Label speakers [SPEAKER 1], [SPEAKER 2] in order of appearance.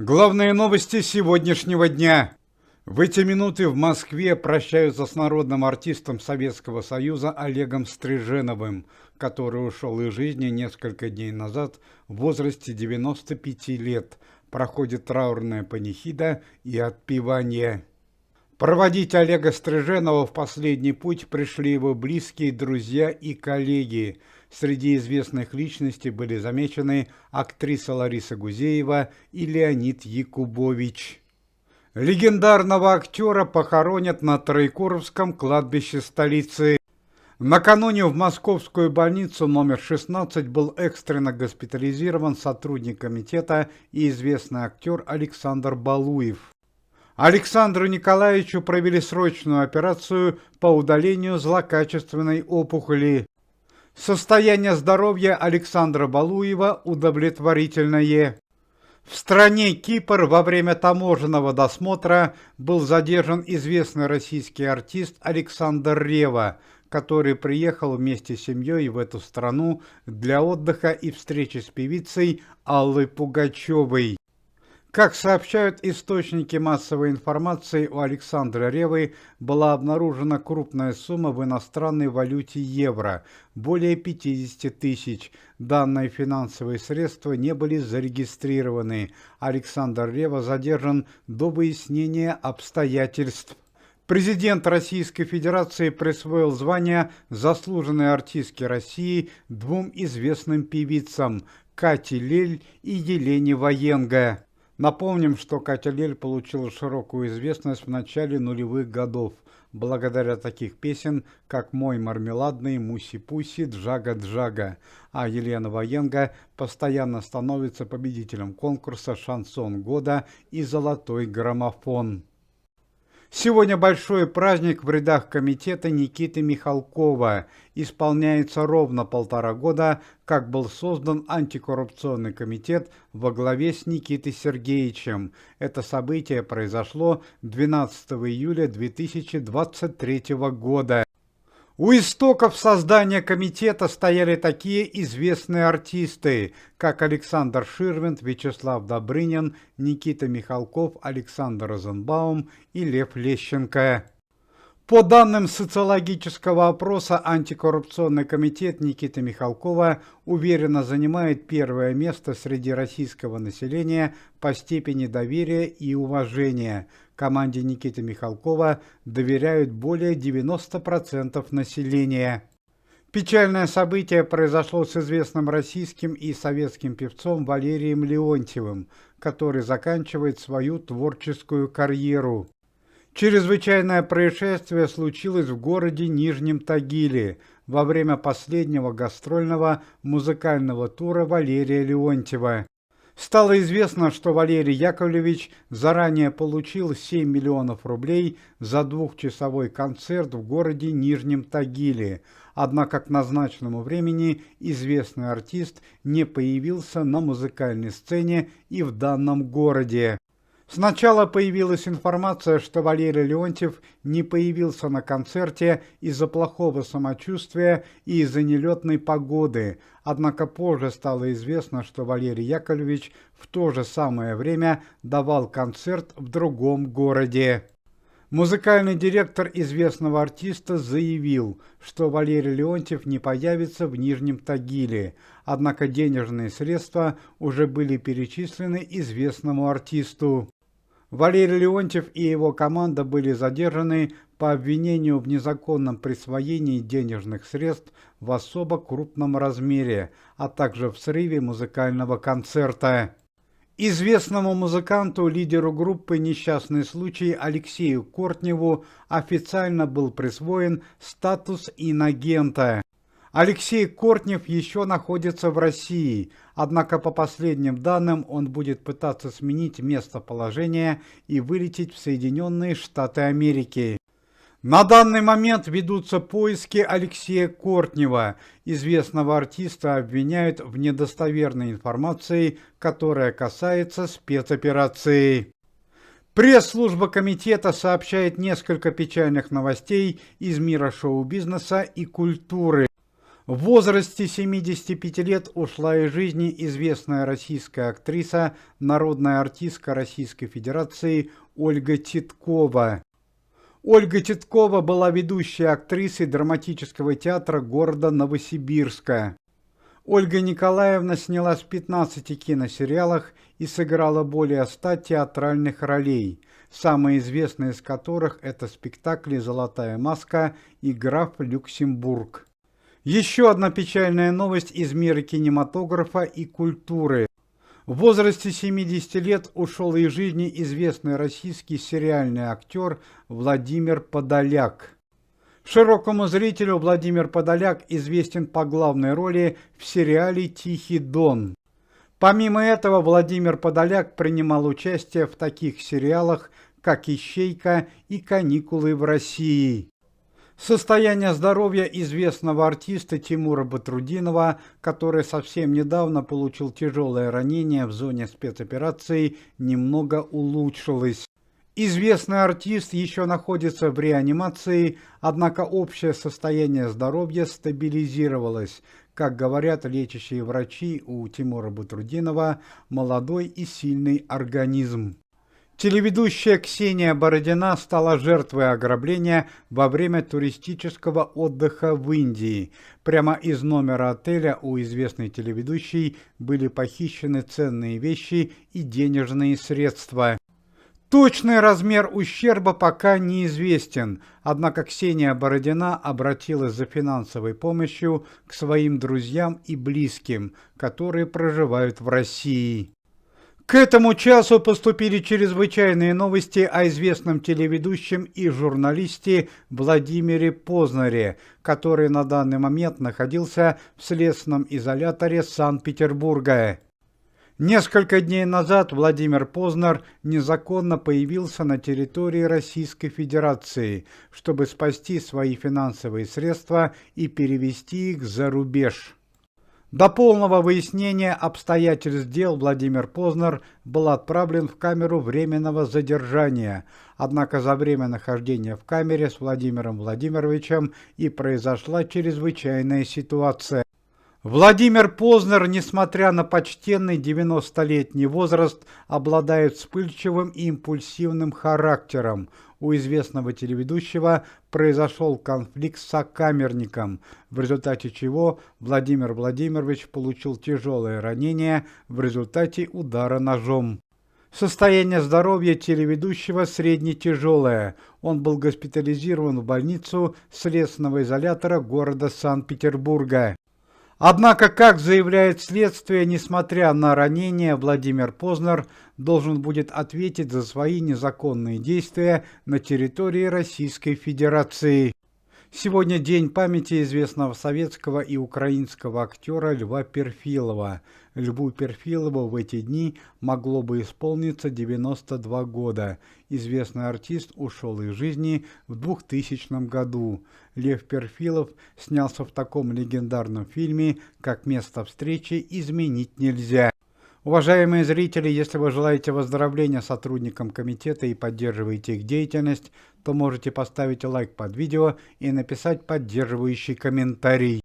[SPEAKER 1] Главные новости сегодняшнего дня. В эти минуты в Москве прощаются с народным артистом Советского Союза Олегом Стриженовым, который ушел из жизни несколько дней назад в возрасте 95 лет. Проходит траурная панихида и отпевание. Проводить Олега Стриженова в последний путь пришли его близкие, друзья и коллеги. Среди известных личностей были замечены актриса Лариса Гузеева и Леонид Якубович. Легендарного актера похоронят на Троекуровском кладбище столицы. Накануне в московскую больницу номер 16 был экстренно госпитализирован сотрудник комитета и известный актер Александр Балуев. Александру Николаевичу провели срочную операцию по удалению злокачественной опухоли. Состояние здоровья Александра Балуева удовлетворительное. В стране Кипр во время таможенного досмотра был задержан известный российский артист Александр Ревва, который приехал вместе с семьей в эту страну для отдыха и встречи с певицей Аллой Пугачевой. Как сообщают источники массовой информации, у Александра Реввы была обнаружена крупная сумма в иностранной валюте евро – более 50 тысяч. Данные финансовые средства не были зарегистрированы. Александр Ревва задержан до выяснения обстоятельств. Президент Российской Федерации присвоил звание «Заслуженной артистки России» двум известным певицам – Кате Лель и Елене Ваенга. Напомним, что Катя Лель получила широкую известность в начале нулевых годов, благодаря таких песен, как «Мой мармеладный», «Муси-пуси», «Джага-джага», а Елена Ваенга постоянно становится победителем конкурса «Шансон года» и «Золотой граммофон». Сегодня большой праздник в рядах комитета Никиты Михалкова. Исполняется ровно 1,5 года, как был создан антикоррупционный комитет во главе с Никитой Сергеевичем. Это событие произошло 12 июля 2023 года. У истоков создания комитета стояли такие известные артисты, как Александр Ширвинд, Вячеслав Добрынин, Никита Михалков, Александр Розенбаум и Лев Лещенко. По данным социологического опроса, антикоррупционный комитет Никиты Михалкова уверенно занимает первое место среди российского населения по степени доверия и уважения. Команде Никиты Михалкова доверяют более 90% населения. Печальное событие произошло с известным российским и советским певцом Валерием Леонтьевым, который заканчивает свою творческую карьеру. Чрезвычайное происшествие случилось в городе Нижнем Тагиле во время последнего гастрольного музыкального тура Валерия Леонтьева. Стало известно, что Валерий Яковлевич заранее получил 7 миллионов рублей за двухчасовой концерт в городе Нижнем Тагиле, однако к назначенному времени известный артист не появился на музыкальной сцене и в данном городе. Сначала появилась информация, что Валерий Леонтьев не появился на концерте из-за плохого самочувствия и из-за нелетной погоды, однако позже стало известно, что Валерий Яковлевич в то же самое время давал концерт в другом городе. Музыкальный директор известного артиста заявил, что Валерий Леонтьев не появится в Нижнем Тагиле, однако денежные средства уже были перечислены известному артисту. Валерий Леонтьев и его команда были задержаны по обвинению в незаконном присвоении денежных средств в особо крупном размере, а также в срыве музыкального концерта. Известному музыканту, лидеру группы «Несчастный случай» Алексею Кортневу официально был присвоен статус инагента. Алексей Кортнев еще находится в России, однако по последним данным он будет пытаться сменить местоположение и вылететь в Соединенные Штаты Америки. На данный момент ведутся поиски Алексея Кортнева. Известного артиста обвиняют в недостоверной информации, которая касается спецоперации. Пресс-служба комитета сообщает несколько печальных новостей из мира шоу-бизнеса и культуры. В возрасте 75 лет ушла из жизни известная российская актриса, народная артистка Российской Федерации Ольга Титкова. Ольга Титкова была ведущей актрисой драматического театра города Новосибирска. Ольга Николаевна снялась в 15 киносериалах и сыграла более 100 театральных ролей, самые известные из которых это спектакли «Золотая маска» и «Граф Люксембург». Еще одна печальная новость из мира кинематографа и культуры. В возрасте 70 лет ушел из жизни известный российский сериальный актер Владимир Подоляк. Широкому зрителю Владимир Подоляк известен по главной роли в сериале «Тихий Дон». Помимо этого, Владимир Подоляк принимал участие в таких сериалах, как «Ищейка» и «Каникулы в России». Состояние здоровья известного артиста Тимура Батрутдинова, который совсем недавно получил тяжелое ранение в зоне спецоперации, немного улучшилось. Известный артист еще находится в реанимации, однако общее состояние здоровья стабилизировалось. Как говорят лечащие врачи, у Тимура Батрутдинова молодой и сильный организм. Телеведущая Ксения Бородина стала жертвой ограбления во время туристического отдыха в Индии. Прямо из номера отеля у известной телеведущей были похищены ценные вещи и денежные средства. Точный размер ущерба пока неизвестен, однако Ксения Бородина обратилась за финансовой помощью к своим друзьям и близким, которые проживают в России. К этому часу поступили чрезвычайные новости о известном телеведущем и журналисте Владимире Познаре, который на данный момент находился в следственном изоляторе Санкт-Петербурга. Несколько дней назад Владимир Познар незаконно появился на территории Российской Федерации, чтобы спасти свои финансовые средства и перевести их за рубеж. До полного выяснения обстоятельств дел Владимир Познар был отправлен в камеру временного задержания, однако за время нахождения в камере с Владимиром Владимировичем и произошла чрезвычайная ситуация. Владимир Познар, несмотря на почтенный 90-летний возраст, обладает вспыльчивым и импульсивным характером. У известного телеведущего произошел конфликт с сокамерником, в результате чего Владимир Владимирович получил тяжелое ранение в результате удара ножом. Состояние здоровья телеведущего средне-тяжелое. Он был госпитализирован в больницу следственного изолятора города Санкт-Петербурга. Однако, как заявляет следствие, несмотря на ранение, Владимир Познар должен будет ответить за свои незаконные действия на территории Российской Федерации. Сегодня день памяти известного советского и украинского актера Льва Перфилова. Льву Перфилову в эти дни могло бы исполниться 92 года. Известный артист ушел из жизни в 2000 году. Лев Перфилов снялся в таком легендарном фильме, как «Место встречи изменить нельзя». Уважаемые зрители, если вы желаете выздоровления сотрудникам комитета и поддерживаете их деятельность, то можете поставить лайк под видео и написать поддерживающий комментарий.